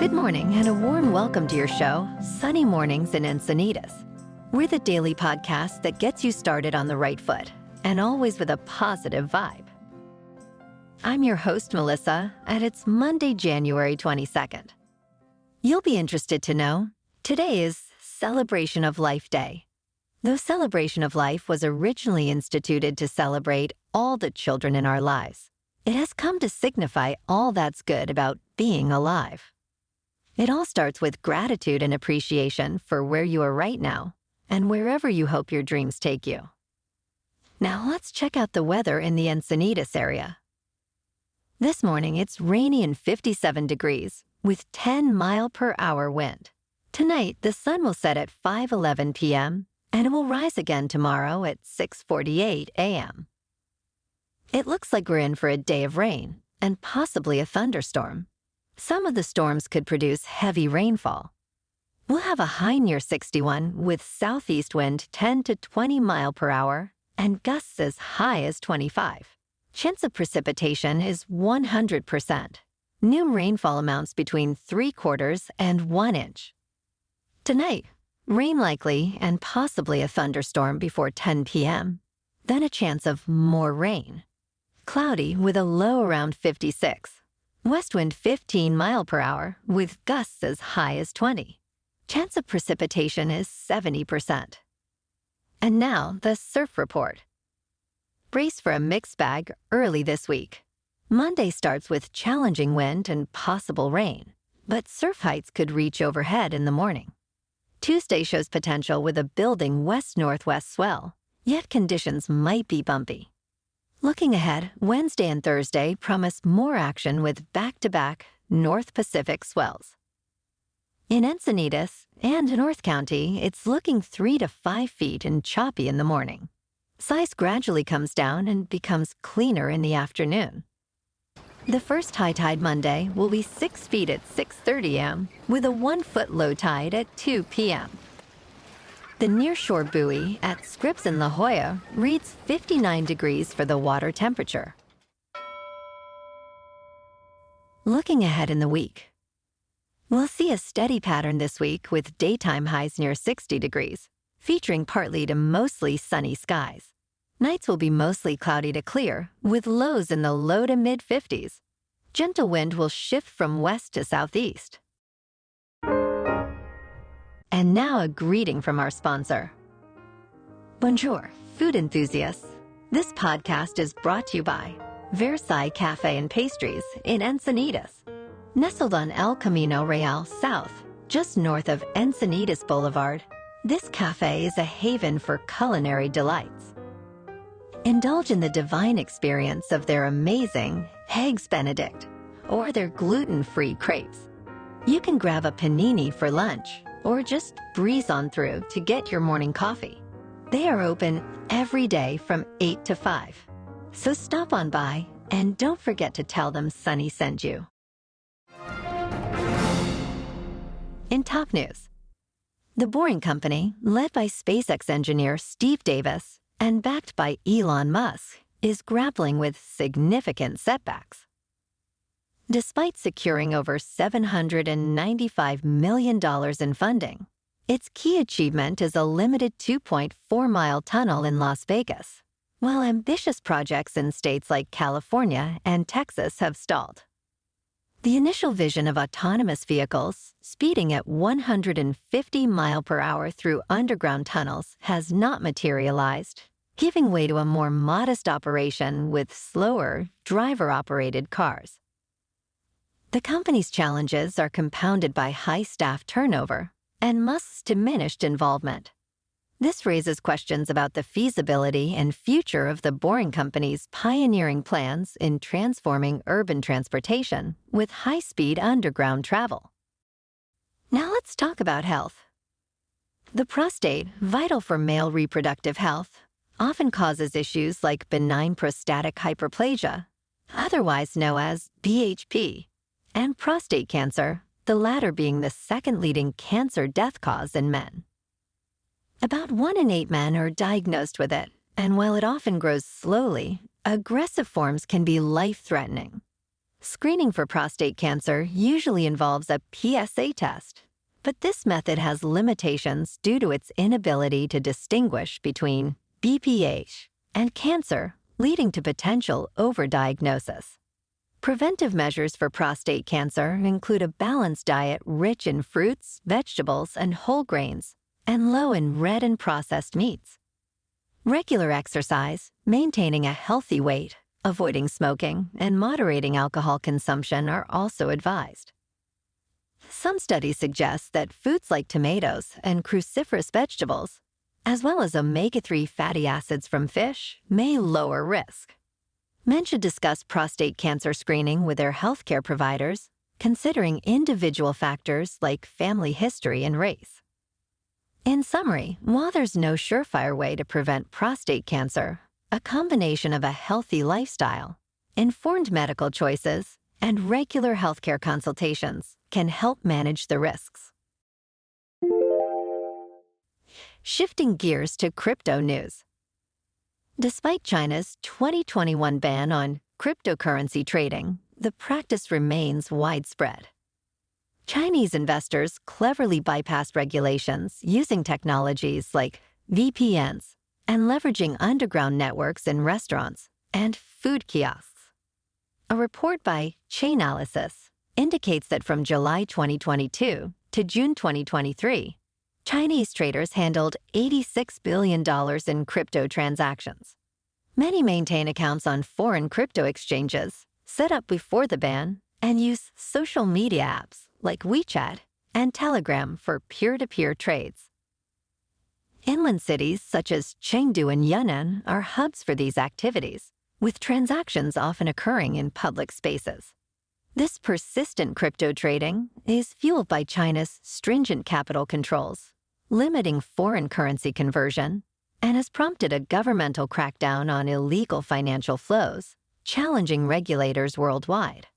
Good morning and a warm welcome to your show, Sunny Mornings in Encinitas. We're the daily podcast that gets you started on the right foot and always with a positive vibe. I'm your host, Melissa, and it's Monday, January 22nd. You'll be interested to know, today is Celebration of Life Day. Though Celebration of Life was originally instituted to celebrate all the children in our lives, it has come to signify all that's good about being alive. It all starts with gratitude and appreciation for where you are right now and wherever you hope your dreams take you. Now let's check out the weather in the Encinitas area. This morning it's rainy and 57 degrees with 10-mile-per-hour wind. Tonight the sun will set at 5:11 p.m. and it will rise again tomorrow at 6:48 a.m. It looks like we're in for a day of rain and possibly a thunderstorm. Some of the storms could produce heavy rainfall. We'll have a high near 61 with southeast wind 10 to 20 mile per hour and gusts as high as 25. Chance of precipitation is 100%. New rainfall amounts between 3/4 and 1 inch. Tonight, rain likely and possibly a thunderstorm before 10 p.m. Then a chance of more rain. Cloudy with a low around 56. West wind 15 mile per hour with gusts as high as 20. Chance of precipitation is 70%. And now the surf report. Brace for a mixed bag early this week. Monday starts with challenging wind and possible rain, but surf heights could reach overhead in the morning. Tuesday shows potential with a building west-northwest swell, yet conditions might be bumpy. Looking ahead, Wednesday and Thursday promise more action with back-to-back North Pacific swells. In Encinitas and North County, it's looking 3 to 5 feet and choppy in the morning. Size gradually comes down and becomes cleaner in the afternoon. The first high tide Monday will be 6 feet at 6:30 a.m. with a 1-foot low tide at 2 p.m. The nearshore buoy at Scripps in La Jolla reads 59 degrees for the water temperature. Looking ahead in the week, we'll see a steady pattern this week with daytime highs near 60 degrees, featuring partly to mostly sunny skies. Nights will be mostly cloudy to clear, with lows in the low to mid-50s. Gentle wind will shift from west to southeast. And now a greeting from our sponsor. Bonjour, food enthusiasts. This podcast is brought to you by Versailles Cafe and Pastries in Encinitas. Nestled on El Camino Real South, just north of Encinitas Boulevard, this cafe is a haven for culinary delights. Indulge in the divine experience of their amazing Eggs Benedict or their gluten-free crepes. You can grab a panini for lunch or just breeze on through to get your morning coffee. They are open every day from 8 to 5. So stop on by and don't forget to tell them Sunny sent you. In top news, The Boring Company, led by SpaceX engineer Steve Davis and backed by Elon Musk, is grappling with significant setbacks. Despite securing over $795 million in funding, its key achievement is a limited 2.4-mile tunnel in Las Vegas, while ambitious projects in states like California and Texas have stalled. The initial vision of autonomous vehicles speeding at 150 miles per hour through underground tunnels has not materialized, giving way to a more modest operation with slower, driver-operated cars. The company's challenges are compounded by high staff turnover and Musk's diminished involvement. This raises questions about the feasibility and future of the Boring Company's pioneering plans in transforming urban transportation with high-speed underground travel. Now let's talk about health. The prostate, vital for male reproductive health, often causes issues like benign prostatic hyperplasia, otherwise known as BHP, and prostate cancer, the latter being the second leading cancer death cause in men. About 1 in 8 men are diagnosed with it, and while it often grows slowly, aggressive forms can be life-threatening. Screening for prostate cancer usually involves a PSA test, but this method has limitations due to its inability to distinguish between BPH and cancer, leading to potential overdiagnosis. Preventive measures for prostate cancer include a balanced diet rich in fruits, vegetables, and whole grains, and low in red and processed meats. Regular exercise, maintaining a healthy weight, avoiding smoking, and moderating alcohol consumption are also advised. Some studies suggest that foods like tomatoes and cruciferous vegetables, as well as omega-3 fatty acids from fish, may lower risk. Men should discuss prostate cancer screening with their healthcare providers, considering individual factors like family history and race. In summary, while there's no surefire way to prevent prostate cancer, a combination of a healthy lifestyle, informed medical choices, and regular healthcare consultations can help manage the risks. Shifting gears to crypto news. Despite China's 2021 ban on cryptocurrency trading, the practice remains widespread. Chinese investors cleverly bypassed regulations using technologies like VPNs and leveraging underground networks in restaurants and food kiosks. A report by Chainalysis indicates that from July 2022 to June 2023, Chinese traders handled $86 billion in crypto transactions. Many maintain accounts on foreign crypto exchanges set up before the ban and use social media apps like WeChat and Telegram for peer-to-peer trades. Inland cities such as Chengdu and Yunnan are hubs for these activities, with transactions often occurring in public spaces. This persistent crypto trading is fueled by China's stringent capital controls, limiting foreign currency conversion, and has prompted a governmental crackdown on illegal financial flows, challenging regulators worldwide.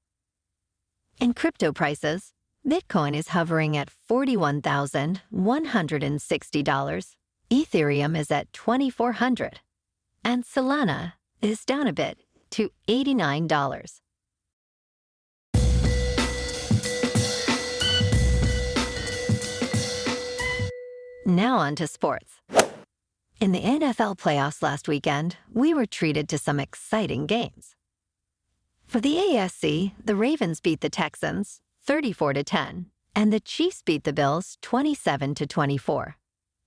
In crypto prices, Bitcoin is hovering at $41,160, Ethereum is at $2,400, and Solana is down a bit to $89. Now on to sports. In the NFL playoffs last weekend, we were treated to some exciting games. For the AFC, the Ravens beat the Texans 34-10, and the Chiefs beat the Bills 27-24.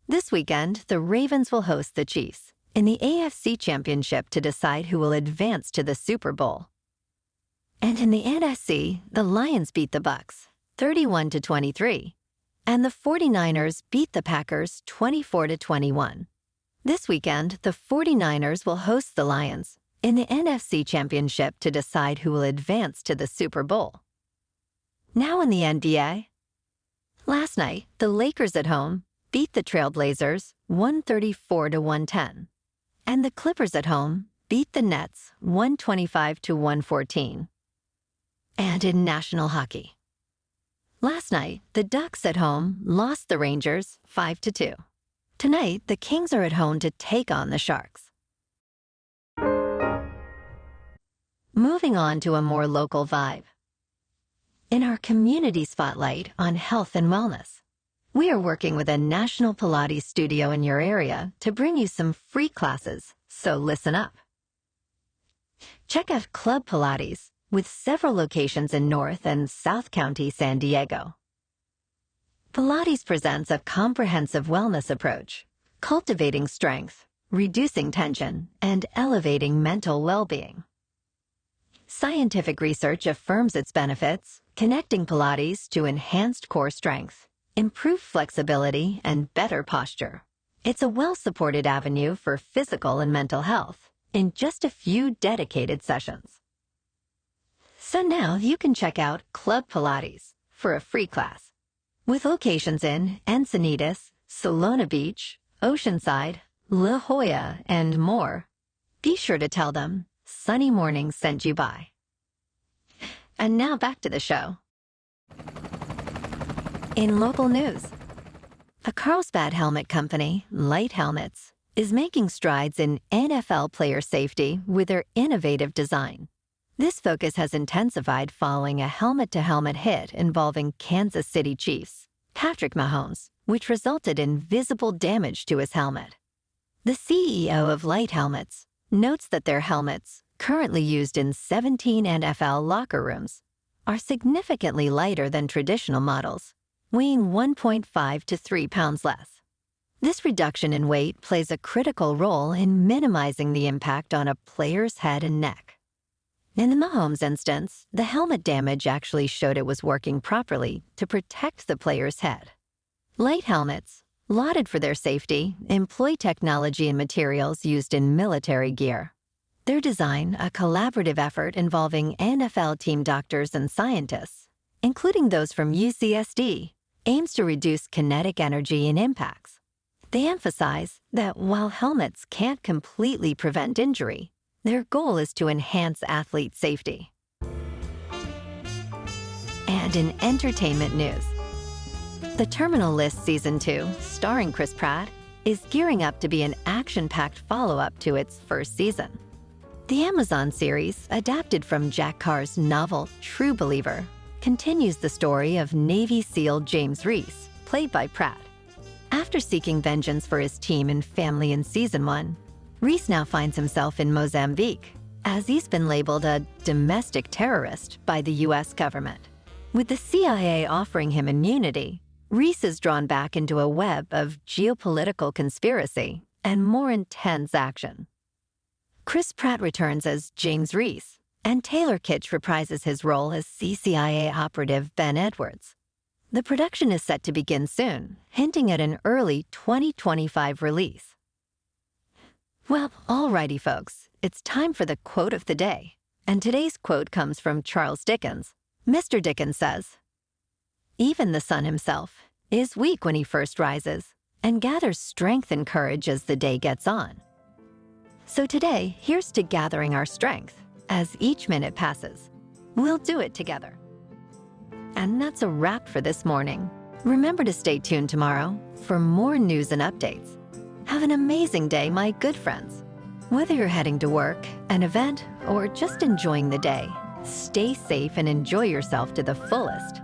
This weekend, the Ravens will host the Chiefs in the AFC Championship to decide who will advance to the Super Bowl. And in the NFC, the Lions beat the Bucks 31-23, and the 49ers beat the Packers 24-21. This weekend, the 49ers will host the Lions in the NFC Championship to decide who will advance to the Super Bowl. Now in the NBA. Last night, the Lakers at home beat the Trailblazers 134-110, and the Clippers at home beat the Nets 125-114. And in national hockey. Last night, the Ducks at home lost the Rangers 5-2. Tonight, the Kings are at home to take on the Sharks. Moving on to a more local vibe. In our community spotlight on health and wellness, we are working with a national Pilates studio in your area to bring you some free classes, so listen up. Check out Club Pilates, with several locations in North and South County, San Diego. Pilates presents a comprehensive wellness approach, cultivating strength, reducing tension, and elevating mental well-being. Scientific research affirms its benefits, connecting Pilates to enhanced core strength, improved flexibility, and better posture. It's a well-supported avenue for physical and mental health in just a few dedicated sessions. So now you can check out Club Pilates for a free class. With locations in Encinitas, Solana Beach, Oceanside, La Jolla, and more, be sure to tell them Sunny Mornings sent you by. And now back to the show. In local news, a Carlsbad helmet company, Light Helmets, is making strides in NFL player safety with their innovative design. This focus has intensified following a helmet-to-helmet hit involving Kansas City Chiefs Patrick Mahomes, which resulted in visible damage to his helmet. The CEO of Light Helmets notes that their helmets, currently used in 17 NFL locker rooms, are significantly lighter than traditional models, weighing 1.5 to 3 pounds less. This reduction in weight plays a critical role in minimizing the impact on a player's head and neck. In the Mahomes instance, the helmet damage actually showed it was working properly to protect the player's head. Light helmets, lauded for their safety, employ technology and materials used in military gear. Their design, a collaborative effort involving NFL team doctors and scientists, including those from UCSD, aims to reduce kinetic energy and impacts. They emphasize that while helmets can't completely prevent injury, their goal is to enhance athlete safety. And in entertainment news, The Terminal List Season 2, starring Chris Pratt, is gearing up to be an action-packed follow-up to its first season. The Amazon series, adapted from Jack Carr's novel True Believer, continues the story of Navy SEAL James Reese, played by Pratt. After seeking vengeance for his team and family in Season 1, Reese now finds himself in Mozambique, as he's been labeled a domestic terrorist by the U.S. government. With the CIA offering him immunity, Reese is drawn back into a web of geopolitical conspiracy and more intense action. Chris Pratt returns as James Reese, and Taylor Kitsch reprises his role as CCIA operative Ben Edwards. The production is set to begin soon, hinting at an early 2025 release. Well, alrighty folks, it's time for the quote of the day. And today's quote comes from Charles Dickens. Mr. Dickens says, "Even the sun himself is weak when he first rises, and gathers strength and courage as the day gets on." So today, here's to gathering our strength as each minute passes. We'll do it together. And that's a wrap for this morning. Remember to stay tuned tomorrow for more news and updates. Have an amazing day, my good friends. Whether you're heading to work, an event, or just enjoying the day, stay safe and enjoy yourself to the fullest.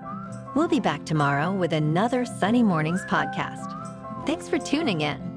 We'll be back tomorrow with another Sunny Mornings podcast. Thanks for tuning in.